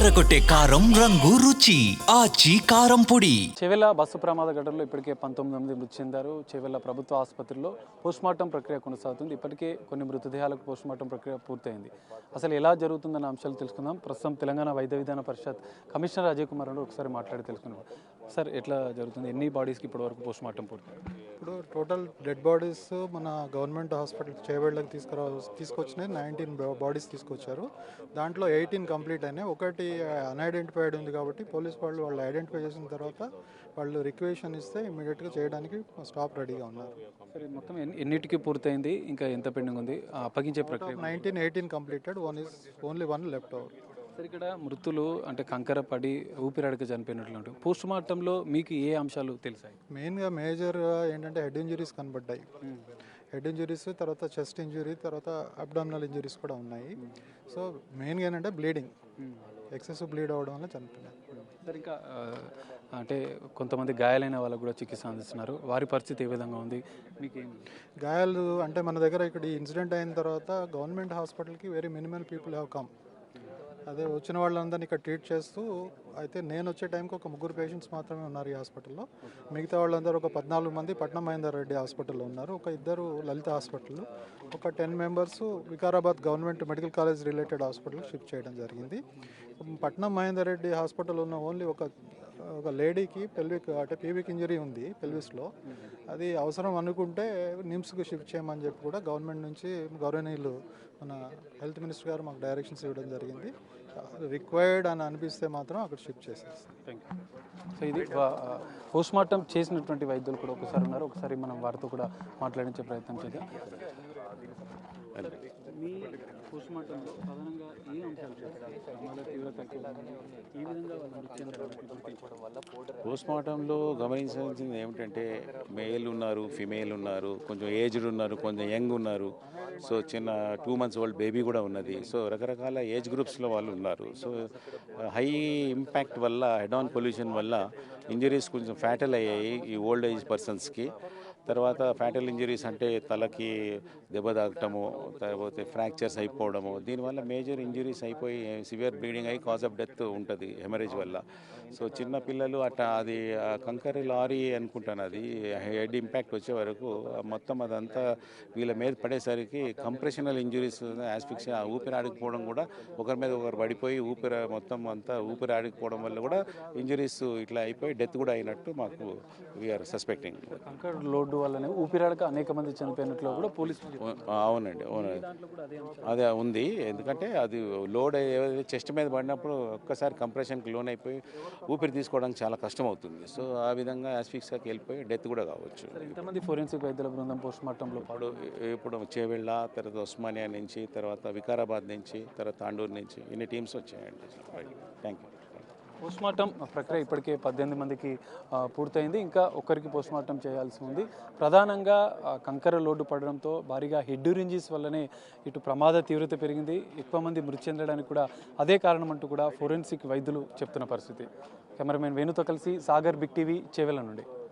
అదరకొట్టే కారం రంగు రుచి ఆచి కారం పొడి. చెవెళ్ళ బస్సు ప్రమాద ఘటనలో ఇప్పటికే 19 మంది మృతి చెందారు. చెవెళ్ళ ప్రభుత్వ ఆసుపత్రిలో పోస్ట్మార్టం ప్రక్రియ కొనసాగుతుంది. ఇప్పటికే కొన్ని మృతదేహాలకు పోస్ట్మార్టం ప్రక్రియ పూర్తయింది. అసలు ఎలా జరుగుతుందన్న అంశాలు తెలుసుకుందాం. ప్రస్తుతం తెలంగాణ వైద్య విధాన పరిషత్ కమిషనర్ అజయ్ కుమార్ గారు ఒకసారి మాట్లాడి తెలుసుకుందాం. సార్, ఎట్లా జరుగుతుంది? ఎన్ని బాడీస్కి ఇప్పటివరకు పోస్ట్మార్టం పూర్తి? ఇప్పుడు టోటల్ డెడ్ బాడీస్ మన గవర్నమెంట్ హాస్పిటల్ చేవేళ్ళకి తీసుకొచ్చినాయి 19 బాడీస్ తీసుకొచ్చారు. దాంట్లో 18 కంప్లీట్ అయినాయి. ఒకటి అన్ఐడెంటిఫైడ్ ఉంది కాబట్టి పోలీస్ వాళ్ళు ఐడెంటిఫై చేసిన తర్వాత వాళ్ళు రిక్వెషన్ ఇస్తే ఇమీడియట్గా చేయడానికి స్టాఫ్ రెడీగా ఉన్నారు. సరే, మొత్తం ఎన్నిటికి పూర్తయింది? ఇంకా ఎంత పెండింగ్ ఉంది? అప్పగించే ప్రక్రియ 18 completed, only one left over. Sir, ఇక్కడ మృతులు అంటే కంకర పడి ఊపిరాడక చనిపోయినట్లు ఉంటుంది. పోస్ట్ మార్టంలో మీకు ఏ అంశాలు తెలిసాయి? మెయిన్గా మేజర్ ఏంటంటే హెడ్ ఇంజరీస్ కనబడ్డాయి. హెడ్ ఇంజరీస్, తర్వాత చెస్ట్ ఇంజరీ, తర్వాత అబ్డామినల్ ఇంజరీస్ కూడా ఉన్నాయి. సో మెయిన్గా ఏంటంటే బ్లీడింగ్, ఎక్సెసివ్ బ్లీడ్ అవ్వడం వల్ల చనిపోయినారు. సార్, ఇంకా అంటే కొంతమంది గాయాలైన వాళ్ళకు కూడా చికిత్స అందిస్తున్నారు. వారి పరిస్థితి ఏ విధంగా ఉంది? మీకేం గాయాలు అంటే మన దగ్గర ఇక్కడ ఈ ఇన్సిడెంట్ అయిన తర్వాత గవర్నమెంట్ హాస్పిటల్కి very minimal people have come. అదే వచ్చిన వాళ్ళందరినీ ఇక్కడ ట్రీట్ చేస్తూ, అయితే నేను వచ్చే టైంకి ఒక 3 పేషెంట్స్ మాత్రమే ఉన్నారు ఈ హాస్పిటల్లో. మిగతా వాళ్ళందరూ ఒక 14 మంది పట్నం మహేందర్ రెడ్డి హాస్పిటల్లో ఉన్నారు. ఒక 2 లలిత హాస్పిటల్, ఒక 10 members Vikarabad government medical college related hospital shift చేయడం జరిగింది. పట్నం మహేందర్ రెడ్డి హాస్పిటల్ ఉన్న ఓన్లీ ఒక లేడీకి పీవిక్ ఇంజరీ ఉంది పెల్విస్లో. అది అవసరం అనుకుంటే నిమ్స్కి షిఫ్ట్ చేయమని చెప్పి కూడా గవర్నమెంట్ నుంచి గౌరవనీయులు మన హెల్త్ మినిస్టర్ గారు మాకు డైరెక్షన్స్ ఇవ్వడం జరిగింది. రిక్వైర్డ్ అని అనిపిస్తే మాత్రం అక్కడ షిఫ్ట్ చేసేస్తాం. Thank you. సో ఇది పోస్ట్మార్టం చేసినటువంటి వైద్యులు కూడా ఒకసారి ఉన్నారు. ఒకసారి మనం వారితో కూడా మాట్లాడించే ప్రయత్నం చేద్దాం. మీ పోస్ట్మార్టంలో ప్రధానంగా ఏ అంశాలు చేస్తారు? ప్రమాద తీవ్రత ఈ విధంగా వాళ్ళు మృతి చెందడానికి గుర్తించడం వల్ల పోస్ట్మార్టంలో గమనించాల్సింది ఏమిటంటే మేల్ ఉన్నారు, ఫిమేల్ ఉన్నారు, కొంచెం ఏజ్డ్ ఉన్నారు, కొంచెం యంగ్ ఉన్నారు. సో చిన్న 2 months ఓల్డ్ బేబీ కూడా ఉన్నది. సో రకరకాల ఏజ్ గ్రూప్స్లో వాళ్ళు ఉన్నారు. సో హై ఇంపాక్ట్ వల్ల, హెడ్ ఆన్ పొల్యూషన్ వల్ల ఇంజరీస్ కొంచెం ఫ్యాటల్ అయ్యాయి ఈ ఓల్డ్ ఏజ్ పర్సన్స్కి. తర్వాత ఫ్యాటల్ ఇంజరీస్ అంటే తలకి దెబ్బ తాగటము, తర్వాత ఫ్రాక్చర్స్ అయిపోవడము, దీనివల్ల మేజర్ ఇంజరీస్ అయిపోయి సివియర్ బ్లీడింగ్ అయ్యి కాజ్ ఆఫ్ డెత్ ఉంటుంది హెమరేజ్ వల్ల. సో చిన్న పిల్లలు అది కంకర లారీ అనుకుంటాను, అది హెడ్ ఇంపాక్ట్ వచ్చే వరకు మొత్తం అదంతా వీళ్ళ మీద పడేసరికి కంప్రెషనల్ ఇంజరీస్, యాస్ఫిక్సియా, ఊపిరి ఆడకపోవడం కూడా, ఒకరి మీద ఒకరు పడిపోయి మొత్తం అంతా ఊపిరి ఆడకపోవడం వల్ల కూడా ఇంజరీస్ ఇట్లా అయిపోయి డెత్ కూడా అయినట్టు మాకు వీఆర్ సస్పెక్టింగ్. కంకర లోడ్ వల్లనే ఊపిరాడక అనేక మంది చనిపోయినట్లు కూడా పోలీసులు. అవునండి, అవునండి, అదే ఉంది. ఎందుకంటే అది లోడ్ చెస్ట్ మీద పడినప్పుడు ఒక్కసారి కంప్రెషన్కి లోన్ అయిపోయి ఊపిరి తీసుకోవడానికి చాలా కష్టం అవుతుంది. సో ఆ విధంగా యాస్ఫిక్సియాకి వెళ్ళిపోయి డెత్ కూడా కావచ్చు. ఎంతమంది ఫోరెన్సిక్ వైద్యుల బృందం పోస్ట్మార్టంలో ఇప్పుడు చేవెళ్ళ, తర్వాత ఉస్మానియా నుంచి, తర్వాత వికారాబాద్ నుంచి, తర్వాత తాండూరు నుంచి ఇన్ని టీమ్స్ వచ్చాయండి. Thank you. పోస్ట్మార్టం ప్రక్రియ ఇప్పటికే 18 మందికి పూర్తయింది. ఇంకా ఒక్కరికి పోస్ట్మార్టం చేయాల్సి ఉంది. ప్రధానంగా కంకర లోడ్డు పడడంతో భారీగా హెడ్ ఇంజరీస్ వల్లనే ఇటు ప్రమాద తీవ్రత పెరిగింది. ఎక్కువ మంది మృతి చెందడానికి కూడా అదే కారణం అంటూ కూడా ఫోరెన్సిక్ వైద్యులు చెప్తున్న పరిస్థితి. కెమెరామెన్ వేణుతో కలిసి సాగర్, బిగ్ టీవీ, చేవెళ్ళ నుండి.